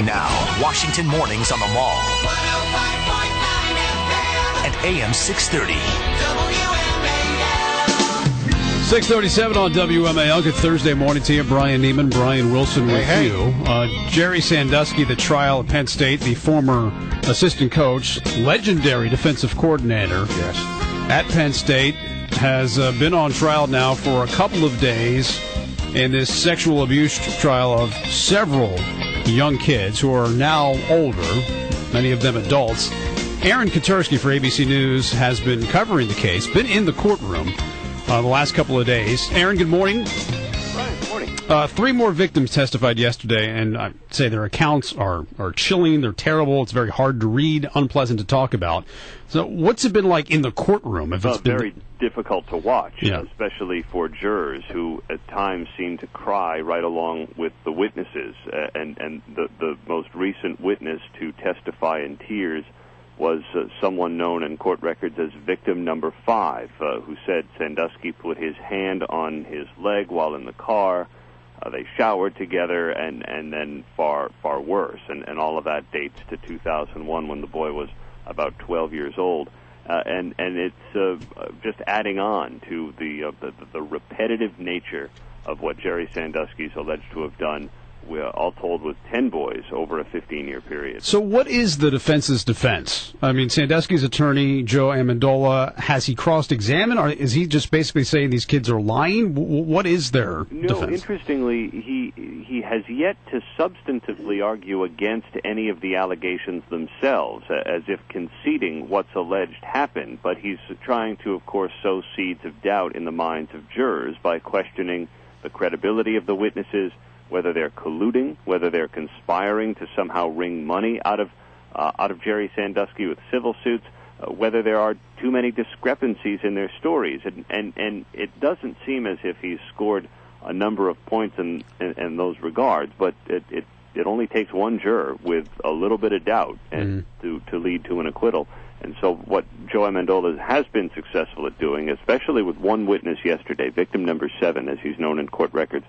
Now, Washington mornings on the Mall. 105.9 FM. And AM 630. WMAL. 6:37 on WMAL. Good Thursday morning to you. Brian Neiman, Brian Wilson with you. Jerry Sandusky, the trial at Penn State, the former assistant coach, legendary defensive coordinator at Penn State, has been on trial now for a couple of days in this sexual abuse trial of several young kids who are now older, many of them adults. Aaron KATERSKY for ABC News has been covering the case, been in the courtroom the last couple of days. Aaron, good morning. Brian, good morning. 3 more victims testified yesterday, and I'd say their accounts are chilling. They're terrible. It's very hard to read, unpleasant to talk about. So what's it been like in the courtroom? If it's been very difficult to watch, yeah, especially for jurors who at times seem to cry right along with the witnesses. And the most recent witness to testify in tears was someone known in court records as victim number 5, who said Sandusky put his hand on his leg while in the car. They showered together, and then far worse. And all of that dates to 2001 when the boy was about 12 years old. And it's just adding on to the repetitive nature of what Jerry Sandusky is alleged to have done, all told with 10 boys over a 15-year period. So what is the defense's defense? I mean, Sandusky's attorney, Joe Amendola, has he cross-examined, or is he just basically saying these kids are lying? What is their defense? No, interestingly, he has yet to substantively argue against any of the allegations themselves, as if conceding what's alleged happened, but he's trying to, of course, sow seeds of doubt in the minds of jurors by questioning the credibility of the witnesses, whether they're colluding, whether they're conspiring to somehow wring money out of Jerry Sandusky with civil suits, whether there are too many discrepancies in their stories. And it doesn't seem as if he's scored a number of points in those regards, but it only takes one juror with a little bit of doubt and to lead to an acquittal. And so what Joe Amendola has been successful at doing, especially with one witness yesterday, victim number 7, as he's known in court records,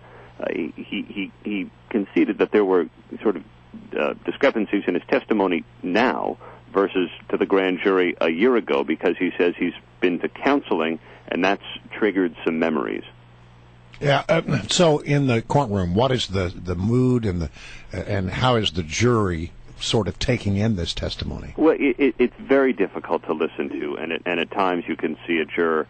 he conceded that there were sort of discrepancies in his testimony now versus to the grand jury a year ago, because he says he's been to counseling, and that's triggered some memories. Yeah. So in the courtroom, what is the mood and how is the jury sort of taking in this testimony? Well, it's very difficult to listen to, and at times you can see a juror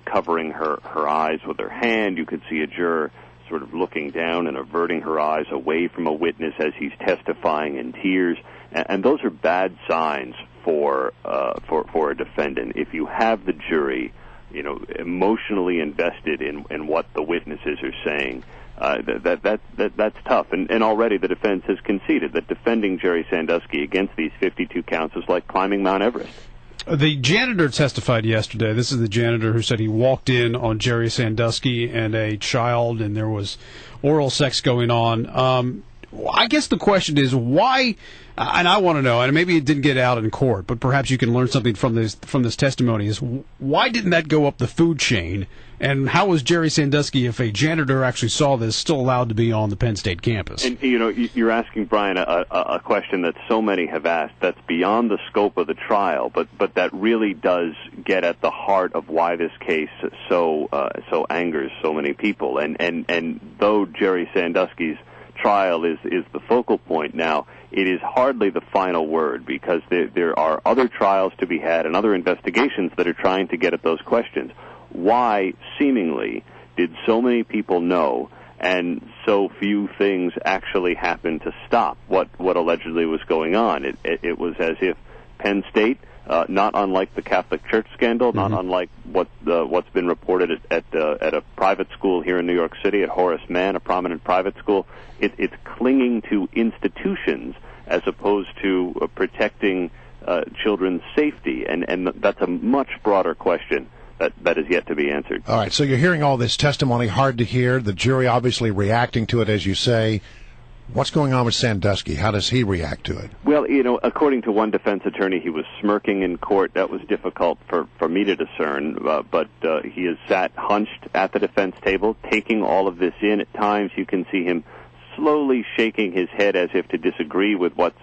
covering her eyes with her hand. You could see a juror sort of looking down and averting her eyes away from a witness as he's testifying in tears, and those are bad signs for a defendant. If you have the jury, emotionally invested in what the witnesses are saying, that's tough. And already the defense has conceded that defending Jerry Sandusky against these 52 counts is like climbing Mount Everest. The janitor testified yesterday. This is the janitor who said he walked in on Jerry Sandusky and a child, and there was oral sex going on. I guess the question is why, and I want to know, and maybe it didn't get out in court, but perhaps you can learn something from this testimony, is why didn't that go up the food chain, and how was Jerry Sandusky, if a janitor actually saw this, still allowed to be on the Penn State campus? And, you're asking, Brian, a question that so many have asked that's beyond the scope of the trial, but that really does get at the heart of why this case so angers so many people. And though Jerry Sandusky's trial is the focal point now, it is hardly the final word, because there are other trials to be had and other investigations that are trying to get at those questions. Why, seemingly, did so many people know and so few things actually happen to stop what allegedly was going on? It was as if Penn State, not unlike the Catholic Church scandal, not unlike what's been reported at a private school here in New York City, at Horace Mann, a prominent private school, it's clinging to institutions as opposed to protecting children's safety, and that's a much broader question that is yet to be answered. All right, so you're hearing all this testimony, hard to hear. The jury obviously reacting to it, as you say. What's going on with Sandusky? How does he react to it? Well, according to one defense attorney, he was smirking in court. That was difficult for me to discern, but he has sat hunched at the defense table, taking all of this in. At times, you can see him slowly shaking his head as if to disagree with what's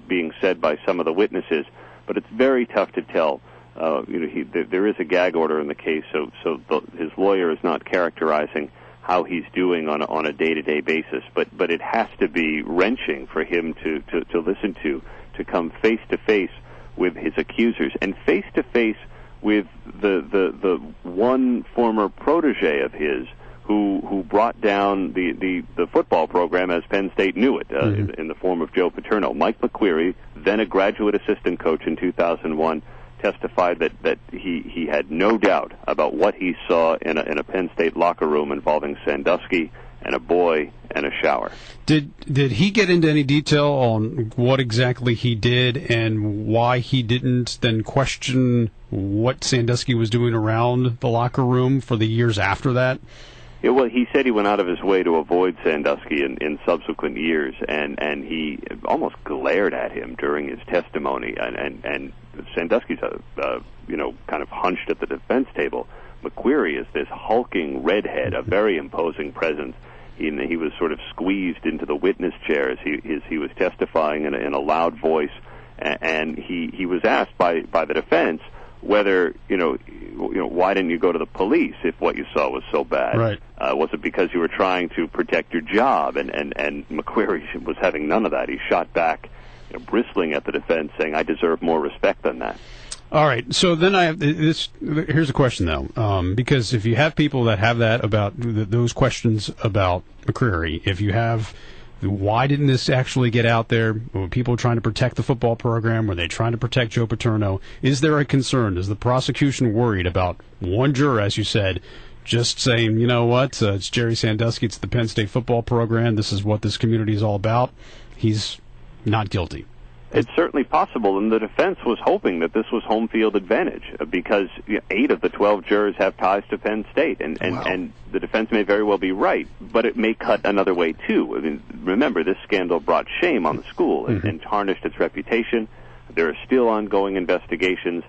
being said by some of the witnesses. But it's very tough to tell. There is a gag order in the case, so his lawyer is not characterizing how he's doing on a day-to-day basis. But it has to be wrenching for him to listen to come face-to-face with his accusers and face-to-face with the one former protege of his who brought down the football program as Penn State knew it in the form of Joe Paterno. Mike McQueary, then a graduate assistant coach in 2001, testified that he had no doubt about what he saw in a Penn State locker room involving Sandusky and a boy and a shower. Did he get into any detail on what exactly he did and why he didn't then question what Sandusky was doing around the locker room for the years after that? Yeah, well, he said he went out of his way to avoid Sandusky in subsequent years, and he almost glared at him during his testimony. And Sandusky's kind of hunched at the defense table. McQueary is this hulking redhead, a very imposing presence. He was sort of squeezed into the witness chair as he was testifying in a loud voice, and he was asked by the defense whether why didn't you go to the police if what you saw was so bad? Right. Was it because you were trying to protect your job? And McQueary was having none of that. He shot back, bristling at the defense, saying, "I deserve more respect than that." All right. So then I have this. Here's a question though, because if you have people that have that about those questions about McQueary, if you have. Why didn't this actually get out there? Were people trying to protect the football program? Were they trying to protect Joe Paterno? Is there a concern? Is the prosecution worried about one juror, as you said, just saying, you know what, it's Jerry Sandusky, it's the Penn State football program, this is what this community is all about, he's not guilty? It's certainly possible, and the defense was hoping that this was home field advantage because 8 of the 12 jurors have ties to Penn State, and the defense may very well be right, but it may cut another way, too. I mean, remember, this scandal brought shame on the school and tarnished its reputation. There are still ongoing investigations.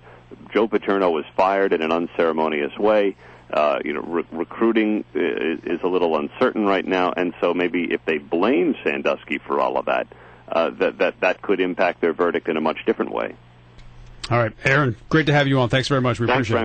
Joe Paterno was fired in an unceremonious way. Recruiting is a little uncertain right now, and so maybe if they blame Sandusky for all of that, that could impact their verdict in a much different way. All right, Aaron, great to have you on. Thanks very much. We appreciate it.